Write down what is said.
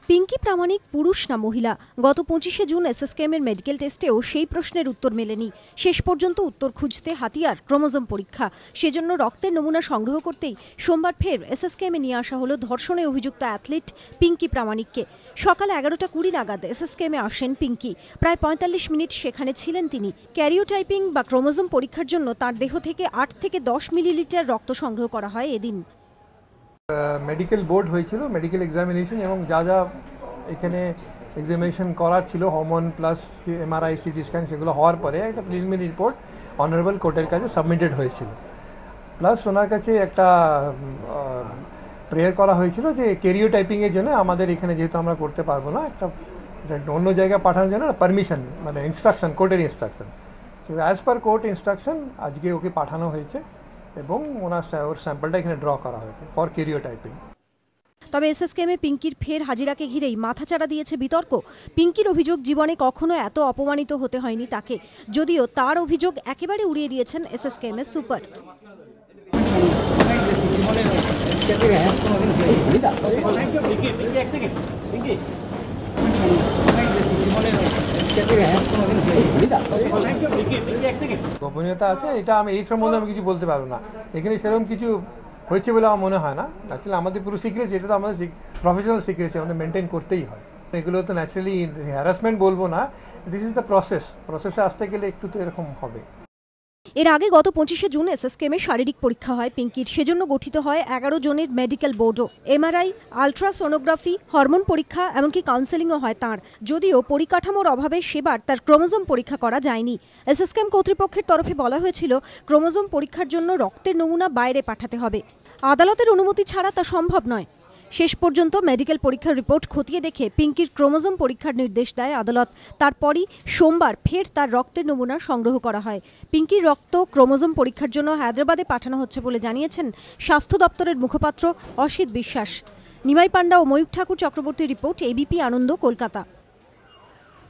পিঙ্কি প্রামাণিক পুরুষ না মহিলা? গত 25শে জুন এসএসকেএমের মেডিকেল টেস্টেও সেই প্রশ্নের উত্তর মেলেনি। শেষ পর্যন্ত উত্তর খুঁজতে হাতিয়ার ক্রোমোজোম পরীক্ষা। সেজন্য রক্তের নমুনা সংগ্রহ করতেই সোমবার ফের এসএসকেএমে নিয়ে আসা হলো ধর্ষণে অভিযুক্ত অ্যাথলিট পিঙ্কি প্রামাণিককে। সকাল 11:20 নাগাদ এসএসকেএমে আসেন পিঙ্কি। প্রায় 45 মিনিট সেখানে ছিলেন তিনি। ক্যারিওটাইপিং বা ক্রোমোজোম পরীক্ষার জন্য তার দেহ থেকে 8 থেকে 10 মিলিলিটার রক্ত সংগ্রহ করা হয় এদিন। মেডিকেল বোর্ড হয়েছিল, মেডিকেল এক্সামিনেশন এবং যা যা এখানে এক্সামিনেশন করার ছিল, hormone plus MRI, CT scan, সেগুলো হওয়ার পরে একটা প্রিলিমিনারি রিপোর্ট অনারেবল কোর্টের কাছে সাবমিটেড হয়েছিল। প্লাস ওনার কাছে একটা প্রেয়ার করা হয়েছিল যে ক্যারিওটাইপিংয়ের জন্য আমাদের এখানে যেহেতু আমরা করতে পারবো না, একটা অন্য জায়গায় পাঠানোর জন্য পারমিশন, মানে ইনস্ট্রাকশন, কোর্টের instruction. So as per court instruction আজকে ওকে পাঠানো হয়েছে এবং ওর স্যাম্পলটা এখানে ড্র করা হয়েছে ফর ক্যারিওটাইপিং। তবে এসএসকেএমে পিঙ্কির ফের হাজিরাকে ঘিরেই মাথাচাড়া দিয়েছে বিতর্ক। পিঙ্কির অভিযোগ, জীবনে কখনো এত অপমানিত হতে হয়নি তাকে। যদিও তার অভিযোগ একেবারে উড়িয়ে দিয়েছেন এসএসকেএমের সুপার। গোপনীয়তা আছে, এটা আমি এই সম্বন্ধে আমি কিছু বলতে পারবো না। এখানে সেরকম কিছু হয়েছে বলে আমার মনে হয় না। অ্যাকচুয়ালি আমাদের পুরো সিক্রেট, এটা তো আমাদের প্রফেশনাল সিক্রেট, আমাদের মেনটেন করতেই হয়। এগুলো তো ন্যাচারালি হ্যারাসমেন্ট বলবো না, দিস ইজ দ্য প্রসেসে আসতে গেলে একটু তো এরকম হবে। এর আগে গত 25শে জুন এসএসকেএমে শারীরিক পরীক্ষা হয় পিঙ্কির। সেজন্য গঠিত হয় 11 জনের মেডিকেল বোর্ডও। এমআরআই, আলট্রাসোনোগ্রাফি, হরমোন পরীক্ষা, এমনকি কাউন্সেলিংও হয় তাঁর। যদিও পরিকাঠামোর অভাবে সেবার তার ক্রোমোজোম পরীক্ষা করা যায়নি। এসএসকেএম কর্তৃপক্ষের তরফে বলা হয়েছিল ক্রোমোজোম পরীক্ষার জন্য রক্তের নমুনা বাইরে পাঠাতে হবে। আদালতের অনুমতি ছাড়া তা সম্ভব নয়। শেষ পর্যন্ত মেডিকেল পরীক্ষার রিপোর্ট খতিয়ে দেখে পিঙ্কির ক্রোমোজোম পরীক্ষার নির্দেশ দেয় আদালত। তারপরই সোমবার ফের তার রক্তের নমুনা সংগ্রহ করা হয়। পিঙ্কির রক্ত ক্রোমোজোম পরীক্ষার জন্য হায়দ্রাবাদে পাঠানো হচ্ছে বলে জানিয়েছেন স্বাস্থ্য দপ্তরের মুখপাত্র অসিত বিশ্বাস। নিমাই পান্ডা ও ময়ূখ ঠাকুর চক্রবর্তীর রিপোর্ট, এবিপি আনন্দ, কলকাতা।